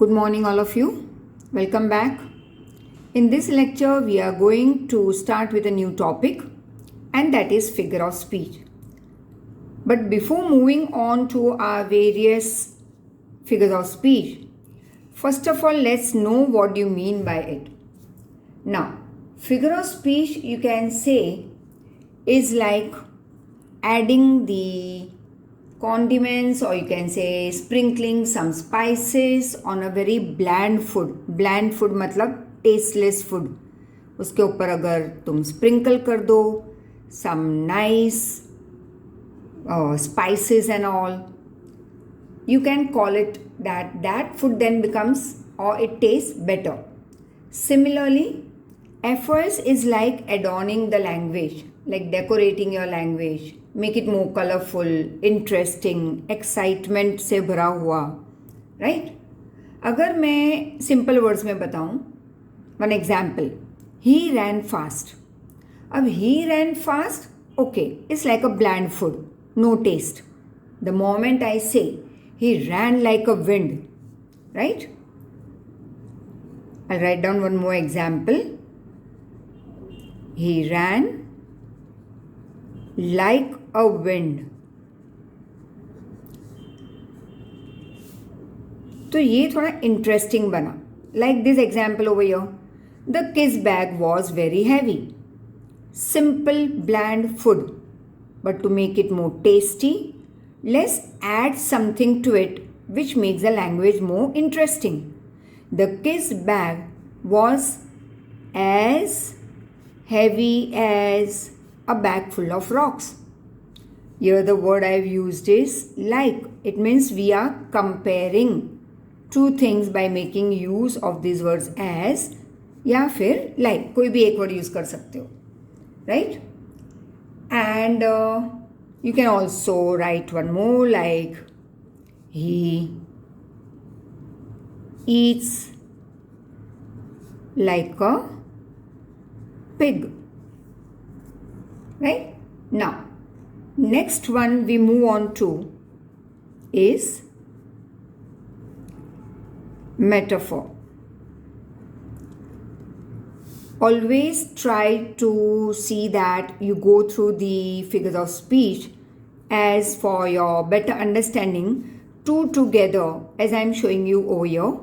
Good morning, all of you. Welcome back. In this lecture, we are going to start with a new topic, and that is figure of speech. But before moving on to our various figures of speech, first of all, let's know what you mean by it. Now, figure of speech, you can say, is like adding the condiments, or you can say sprinkling some spices on a very bland food. Bland food मतलब tasteless food. उसके ऊपर अगर तुम sprinkle कर दो some nice spices and all, you can call it that food then becomes, or it tastes better. Similarly, efforts is like adorning the language, like decorating your language, make it more colorful, interesting, excitement से भरा हुआ, right? अगर मैं simple words में बताऊँ, one example, he ran fast. अब he ran fast, okay, it's like a bland food, no taste. The moment I say he ran like a wind, right? I'll write down one more example. He ran like a wind. तो ये थोड़ा interesting बना. Like this example over here. The kiss bag was very heavy. Simple, bland food. But to make it more tasty, let's add something to it which makes the language more interesting. The kiss bag was as heavy as a bag full of rocks. Here the word I've used is like. It means we are comparing two things by making use of these words as या फिर like. कोई भी एक word use कर सकते हो, right? And you can also write one more like he eats like a pig. Right? Now, next one we move on to is metaphor. Always try to see that you go through the figures of speech as for your better understanding, two together as I am showing you over here.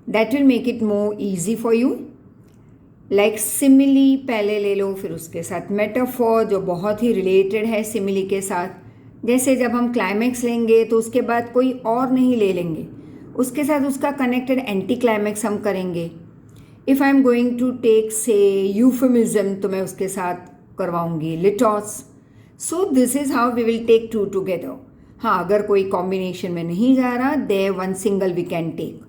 That will make it more easy for you. Like simile पहले ले लो, फिर उसके साथ metaphor जो बहुत ही related है simile के साथ. जैसे जब हम क्लाइमैक्स लेंगे तो उसके बाद कोई और नहीं ले लेंगे, उसके साथ उसका कनेक्टेड एंटी क्लाइमैक्स हम करेंगे. If I am going to take say euphemism तो मैं उसके साथ करवाऊंगी litotes. So this is how we will take two together. हाँ, अगर कोई कॉम्बिनेशन में नहीं जा रहा, there one single we can take.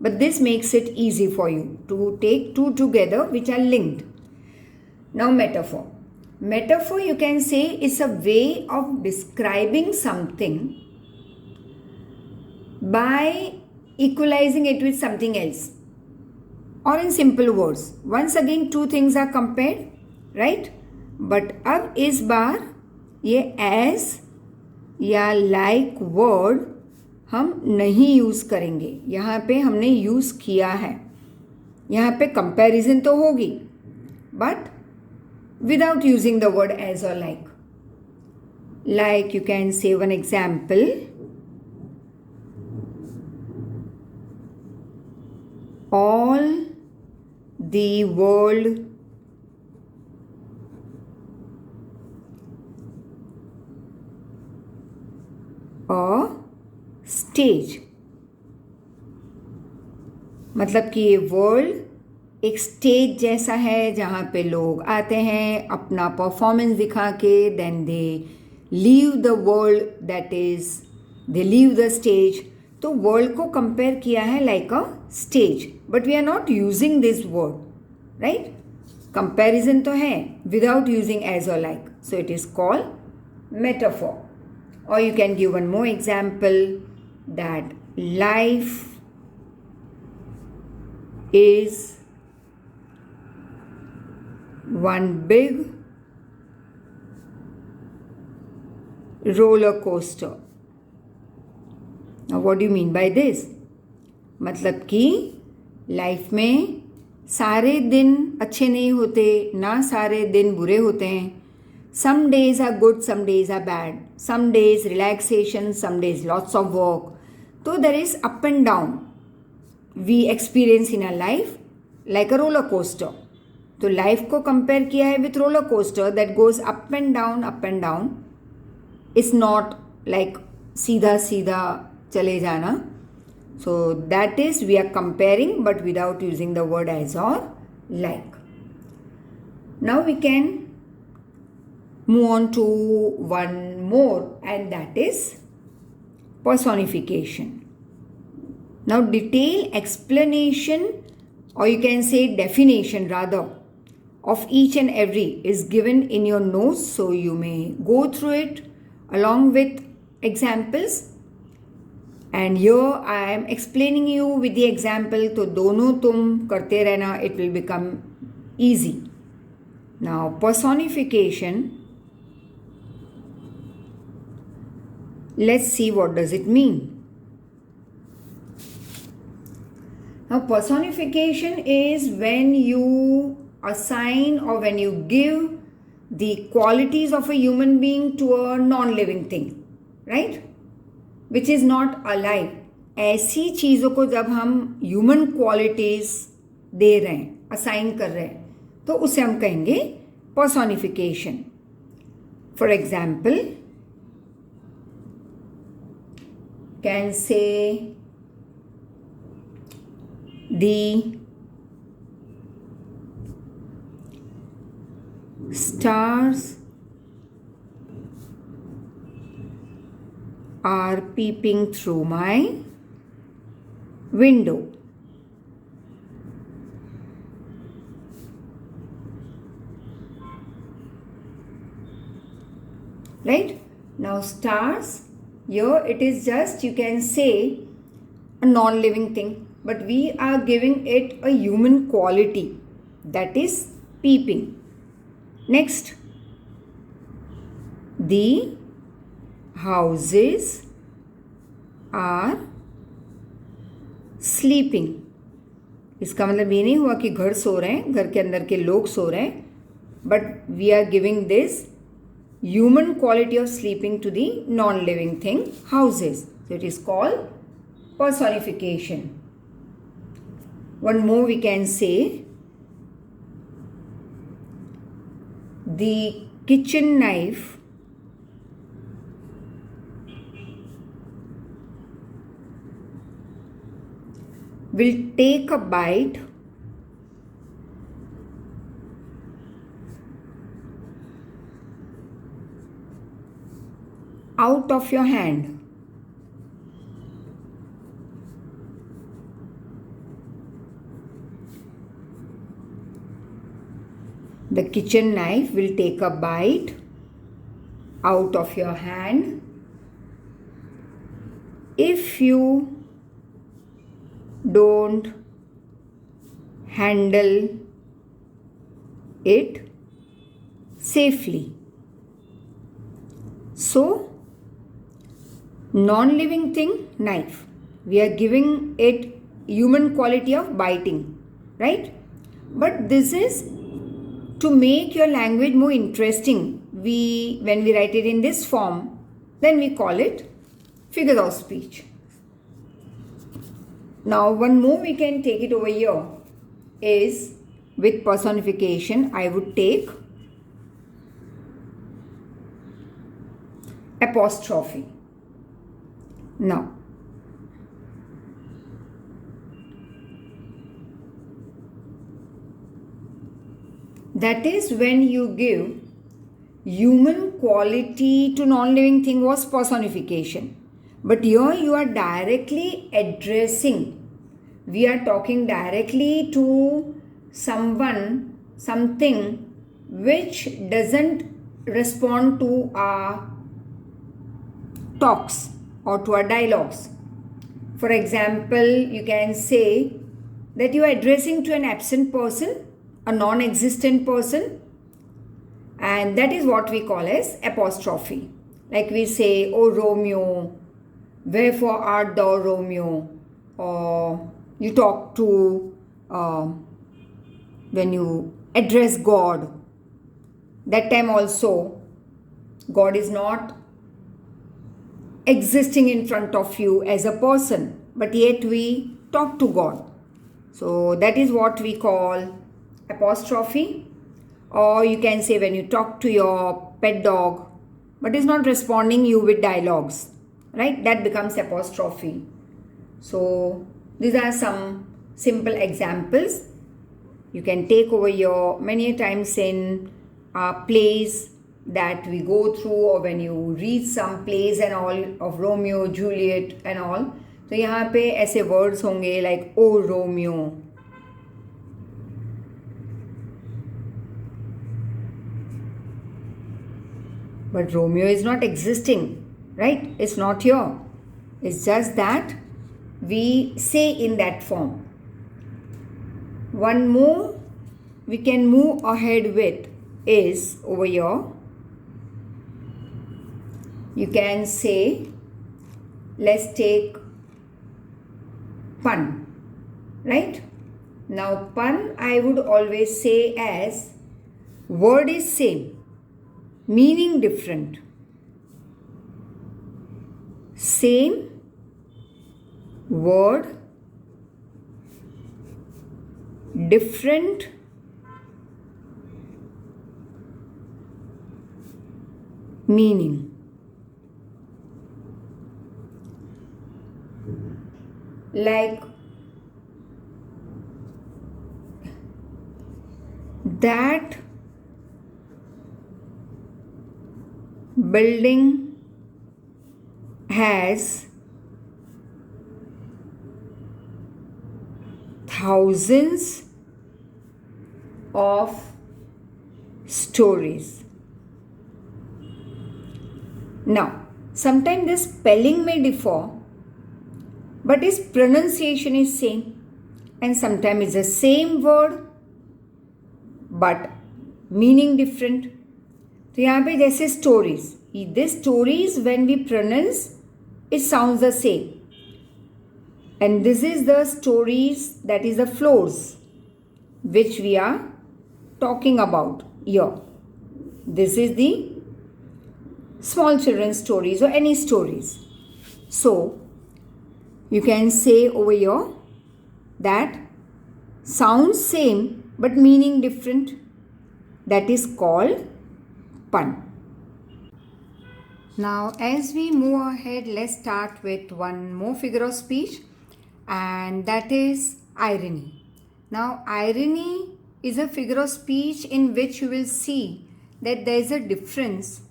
But this makes it easy for you to take two together which are linked. Now metaphor. Metaphor you can say is a way of describing something by equalizing it with something else. Or in simple words. Once again two things are compared, right? But अब इस बार ये as या like word हम नहीं use करेंगे. यहाँ पे हमने यूज़ किया है. यहाँ पे कंपैरिजन तो होगी, but without using the word as और like. Like you can say one example. All the world stage. मतलब कि ये वर्ल्ड एक स्टेज जैसा है जहाँ पे लोग आते हैं अपना परफॉर्मेंस दिखा के, then they leave the world, that is they leave the stage. तो वर्ल्ड को कंपेयर किया है like a stage, but we are not using this word, right? Comparison तो है विदाउट यूजिंग एज और like, so it is called metaphor. Or you can give one more example that life is one big roller coaster. Now what do you mean by this? मतलब कि life में सारे दिन अच्छे नहीं होते, ना सारे दिन बुरे होते हैं. Some days are good, some days are bad. Some days relaxation, some days lots of work. So there is up and down. We experience in our life like a roller coaster. तो life को compare किया है with roller coaster that goes up and down up and down. It's not like सीधा सीधा चले जाना. So that is we are comparing but without using the word as और like. Now we can move on to one more, and that is personification. Now detailed explanation, or you can say definition rather, of each and every is given in your notes, so you may go through it along with examples. And here I am explaining you with the example, तो दोनों तुम करते रहना, it will become easy. Now personification, let's see what does it mean. Now personification is when you assign or when you give the qualities of a human being to a non-living thing, right? Which is not alive. ऐसी चीज़ों को जब हम human qualities दे रहे हैं, assign कर रहे हैं, तो उसे हम कहेंगे personification. For example, can say the stars are peeping through my window. Right? Now stars, here it is just, you can say, a non-living thing, but we are giving it a human quality, that is peeping. Next, the houses are sleeping. इसका मतलब ये नहीं हुआ कि घर सो रहे हैं, घर के अंदर के लोग सो रहे हैं, but we are giving this human quality of sleeping to the non-living thing, houses. So it is called personification. One more we can say, the kitchen knife will take a bite out of your hand. The kitchen knife will take a bite out of your hand if you don't handle it safely. So, non-living thing, knife. We are giving it human quality of biting, right? But this is to make your language more interesting. When we write it in this form, then we call it figures of speech. Now, one more we can take it over here is with personification. I would take apostrophe. Now, that is when you give human quality to non-living thing was personification. But here you are directly addressing. We are talking directly to someone, something which doesn't respond to our talks or to our dialogues. For example, you can say that you are addressing to an absent person, a non-existent person, and that is what we call as apostrophe. Like we say, "Oh Romeo, wherefore art thou Romeo?" or you talk to when you address God. That time also, God is not existing in front of you as a person, but yet we talk to God. So that is what we call apostrophe. Or you can say when you talk to your pet dog, but is not responding you with dialogues, right? That becomes apostrophe. So these are some simple examples you can take over here many times in plays that we go through, or when you read some plays and all of Romeo, Juliet and all. तो यहाँ पे ऐसे words होंगे like oh Romeo, but Romeo is not existing, right? It's not here. It's just that we say in that form. One more we can move ahead with is over here. You can say, let's take pun, right? Now pun I would always say as word is same, meaning different. Same word, different meaning. Like that building has thousands of stories. Now, sometimes the spelling may differ, but its pronunciation is same, and sometimes it's the same word but meaning different. तो यहाँ पे जैसे stories, this stories when we pronounce it sounds the same, and this is the stories, that is the floors which we are talking about here. This is the small children's stories or any stories. So you can say over here that sounds same but meaning different. That is called pun. Now as we move ahead, let's start with one more figure of speech, and that is irony. Now irony is a figure of speech in which you will see that there is a difference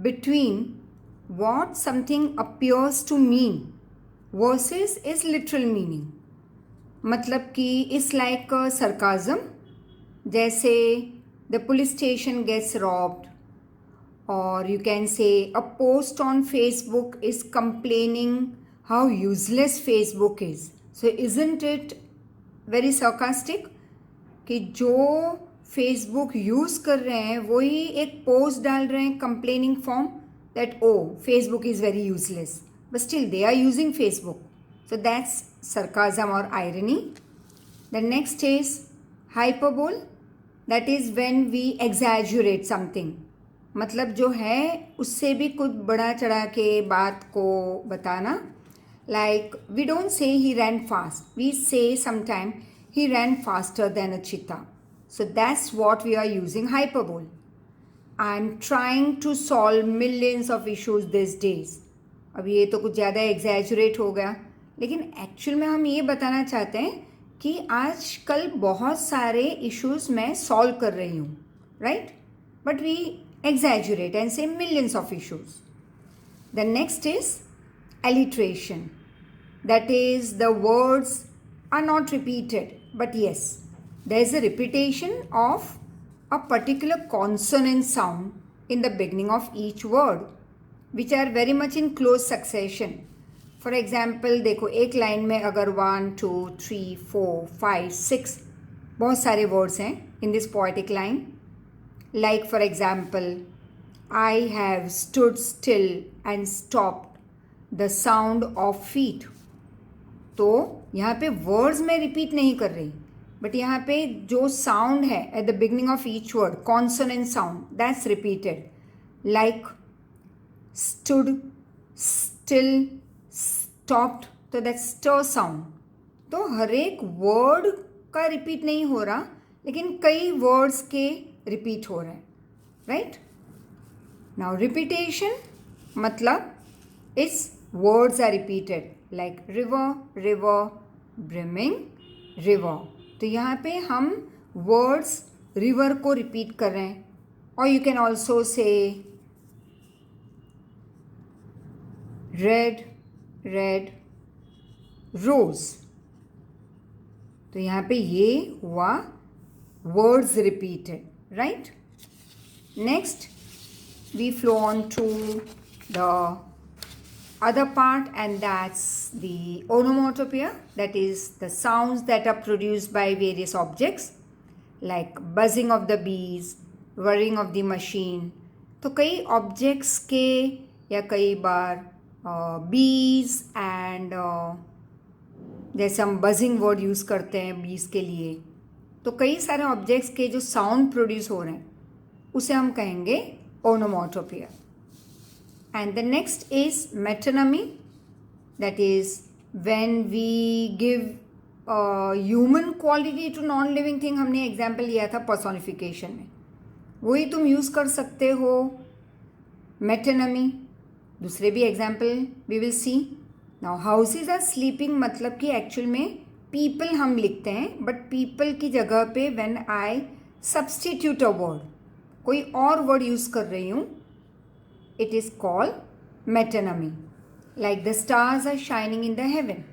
between what something appears to mean versus its literal meaning. मतलब कि it's like a sarcasm, जैसे the police station gets robbed, or you can say a post on Facebook is complaining how useless Facebook is. So isn't it very sarcastic कि जो Facebook use कर रहे हैं वही एक पोस्ट डाल रहे हैं complaining form that O Facebook is very useless, but still they are using Facebook. So that's sarcasm or irony. The next is hyperbole, that is when we exaggerate something. मतलब जो है उससे भी कुछ बढ़ा चढ़ा के बात को बताना. Like we don't say he ran fast, we say sometime he ran faster than a cheetah. So that's what we are using hyperbole. I'm trying to solve millions of issues these days. अब ये तो कुछ ज़्यादा exaggerate हो गया, लेकिन actual में हम ये बताना चाहते हैं कि आजकल बहुत सारे इश्यूज मैं सॉल्व कर रही हूँ, right? But we exaggerate and say millions of issues. The next is alliteration. That is, the words are not repeated, but yes, there is a repetition of a particular consonant sound in the beginning of each word, which are very much in close succession. For example, देखो एक line में अगर 1, 2, 3, 4, 5, 6 बहुत सारे words हैं in this poetic line. Like for example, I have stood still and stopped the sound of feet. तो यहाँ पे वर्ड्स मैं रिपीट नहीं कर रही, बट यहाँ पे जो साउंड है at the beginning of each word, consonant sound, that's repeated, like stood, still, stopped, तो दैट्स स्ट साउंड. तो हर एक वर्ड का रिपीट नहीं हो रहा, लेकिन कई वर्ड्स के रिपीट हो रहे हैं, राइट. नाउ रिपीटेशन मतलब इस words are repeated, like river, river, brimming, river. तो यहाँ पे हम वर्ड्स रिवर को रिपीट कर रहे हैं. और you can also say red, red, rose. तो यहाँ पे ये हुआ words repeated, right. Next we flow on to the other part, and that's the onomatopoeia, that is the sounds that are produced by various objects like buzzing of the bees, whirring of the machine. तो कई objects के या कई बार बीज and जैसे हम buzzing word use करते हैं बीज के लिए, तो कई सारे ऑब्जेक्ट्स के जो साउंड प्रोड्यूस हो रहे हैं उसे हम कहेंगे onomatopoeia. And the next is metonymy, that is when we give human quality to non-living thing. हमने एग्जाम्पल लिया था personification में, वही तुम यूज़ कर सकते हो metonymy. दूसरे भी example we will see. Now houses are sleeping मतलब कि एक्चुअल में people हम लिखते हैं, बट people की जगह पे when I substitute a word, कोई और वर्ड यूज़ कर रही हूँ, it is called metonymy. Like the stars are shining in the heaven.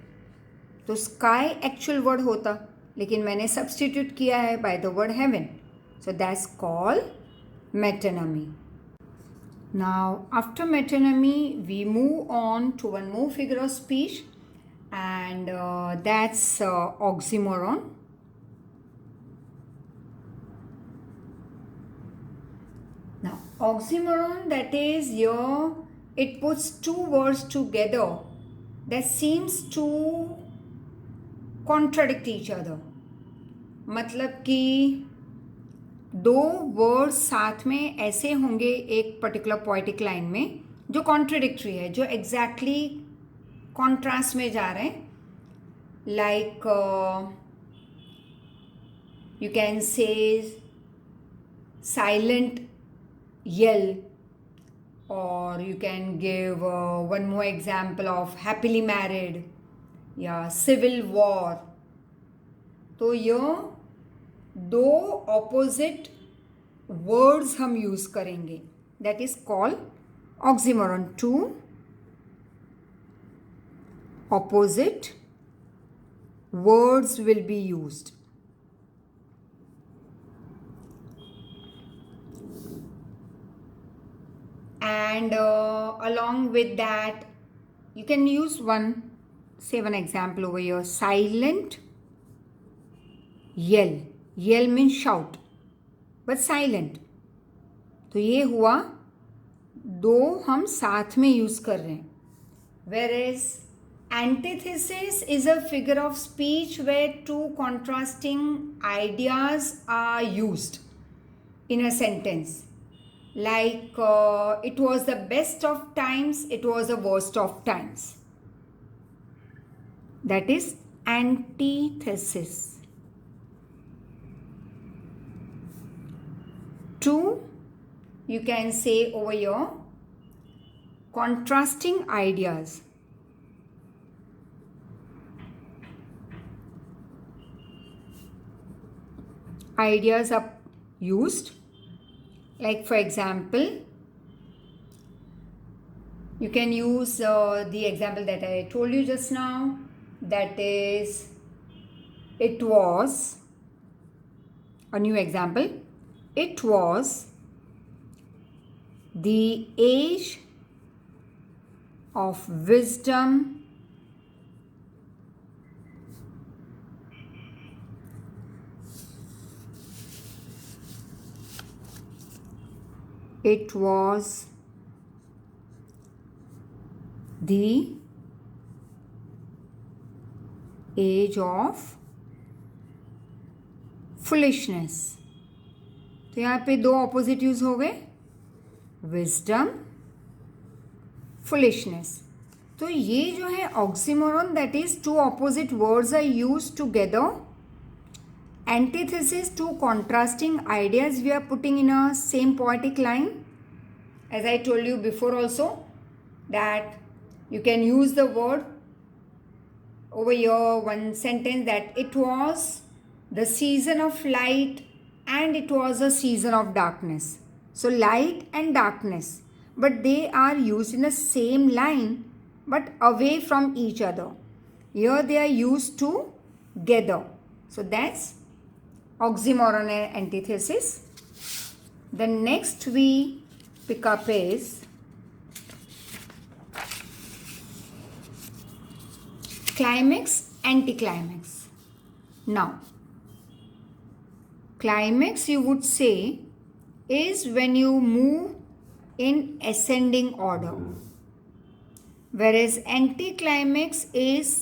तो स्काई एक्चुअल वर्ड होता, लेकिन मैंने सब्सटीट्यूट किया है by the word heaven, so that's called metonymy. Now after metonymy we move on to one more figure of speech, and that's oxymoron. Now, oxymoron, that is it puts two words together that seems to contradict each other. मतलब कि दो words साथ में ऐसे होंगे एक particular poetic line में जो कॉन्ट्रडिक्टरी है, जो एग्जैक्टली कॉन्ट्रास्ट में जा रहे हैं. लाइक यू कैन से silent yell, or you can give one more example of happily married या civil war. तो ये दो opposite words हम यूज़ करेंगे, that is called oxymoron. Two opposite words will be used. And along with that you can use one example over here, silent yell. Yell means shout, but silent. तो ये हुआ दो हम साथ में use कर रहे हैं. Whereas antithesis is a figure of speech where two contrasting ideas are used in a sentence. Like it was the best of times, it was the worst of times. That is antithesis. Two, you can say over here, contrasting ideas. Ideas are used. Like for example, you can use the example that I told you just now, that is, it was, a new example, it was the age of wisdom it was the age of foolishness. तो यहाँ पे दो opposite use हो गए, wisdom, foolishness. तो ये जो है oxymoron, that is two opposite words are use together, antithesis to contrasting ideas we are putting in a same poetic line. As I told you before also, that you can use the word over here, one sentence, that it was the season of light and it was a season of darkness. So light and darkness, but they are used in the same line but away from each other. Here they are used together. So that's oxymoron and antithesis. The next we pick up is climax, anticlimax. Now, climax you would say is when you move in ascending order, whereas anticlimax is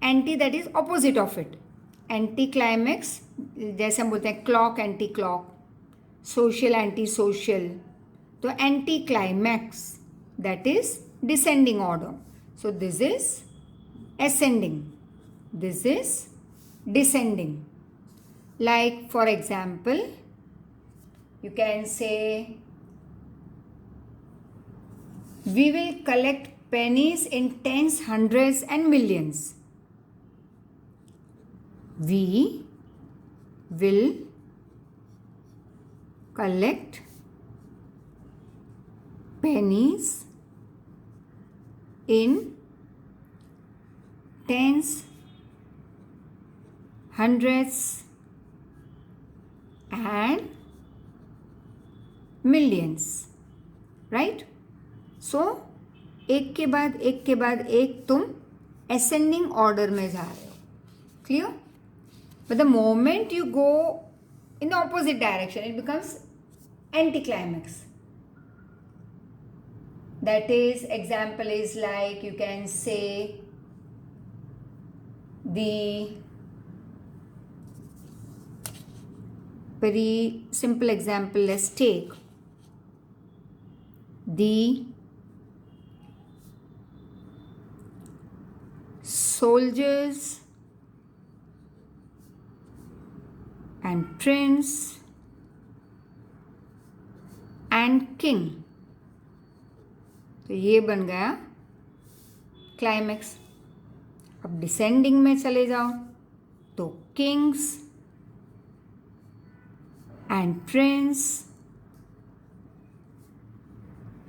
anti, that is opposite of it. Anticlimax जैसे हम बोलते हैं clock anti clock, social anti social, तो anti climax that is descending order. So this is ascending, this is descending. Like for example, you can say we will collect pennies in tens, hundreds and millions. We will collect pennies in tens, hundreds and millions, right? So एक के बाद एक तुम ascending order में जा रहे हो, clear? But the moment you go in the opposite direction, it becomes anticlimax. That is, example is like, you can say the very simple example, let's take the soldiers and prince and king. तो ये बन गया climax. अब descending में चले जाओ तो Kings and Prince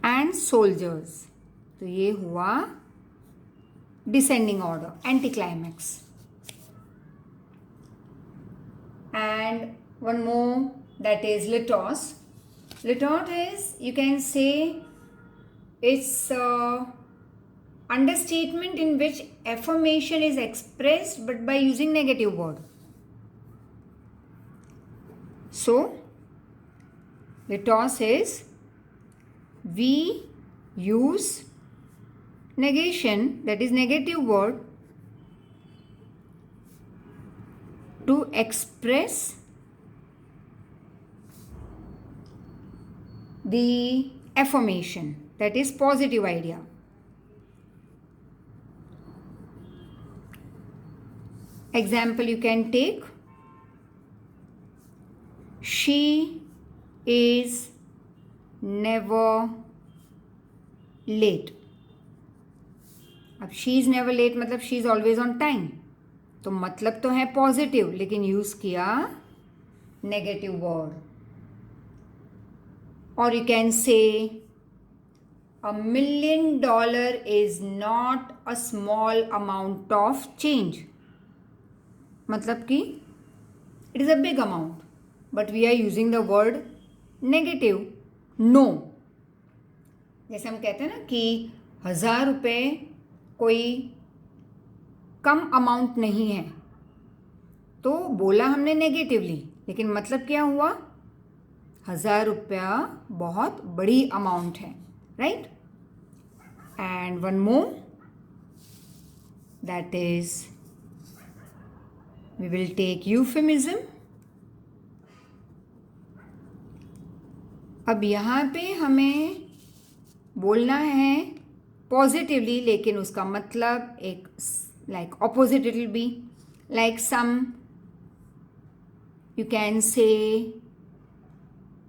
and soldiers, तो ये हुआ descending order, anti climax. And one more, that is litos. Litot is, you can say, it's understatement in which affirmation is expressed but by using negative word. So litos is, we use negation, that is negative word, to express the affirmation, that is positive idea. Example you can take, she is never late. अब she is never late मतलब she is always on time, तो मतलब तो है positive लेकिन यूज किया negative word. और you can say $1 million is not a small amount of change, मतलब कि it is a big amount but we are using the word negative no. जैसे हम कहते हैं ना कि 1000 रुपये कोई कम अमाउंट नहीं है, तो बोला हमने नेगेटिवली लेकिन मतलब क्या हुआ, 1000 रुपया बहुत बड़ी अमाउंट है, right? And one more, that is We will take euphemism. अब यहाँ पे हमें बोलना है पॉजिटिवली, लेकिन उसका मतलब एक like opposite it will be like some, you can say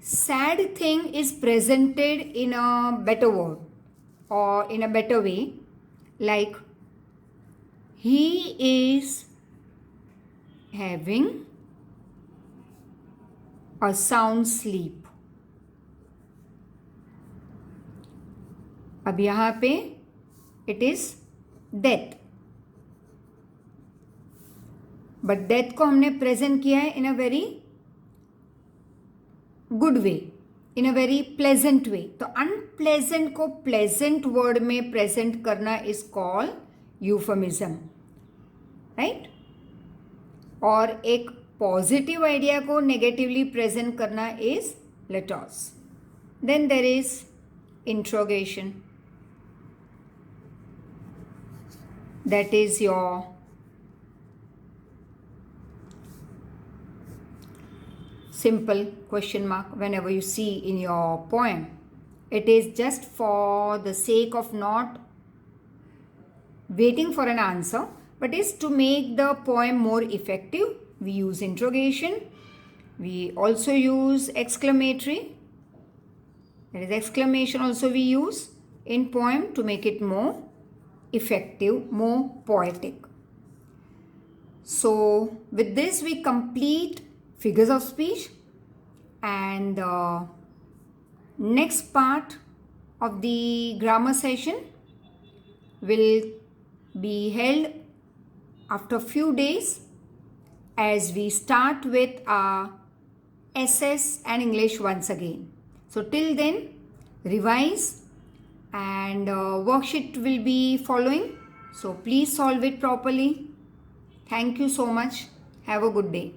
sad thing is presented in a better word or in a better way, like he is having a sound sleep. अब यहाँ पे it is death, but death को हमने present किया है in a very good way, in a very pleasant way. तो unpleasant को pleasant word में प्रेजेंट करना इज कॉल्ड यूफेमिज्म, राइट. और एक पॉजिटिव आइडिया को नेगेटिवली प्रेजेंट करना is litotes. Then there is interrogation, that is your simple question mark whenever you see in your poem. It is just for the sake of not waiting for an answer, but is to make the poem more effective. We use interrogation. We also use exclamatory. That is exclamation also we use in poem to make it more effective, more poetic. So with this we complete figures of speech, and next part of the grammar session will be held after few days, as we start with our SS and English once again. So till then revise, and worksheet will be following, so please solve it properly. Thank you so much. Have a good day.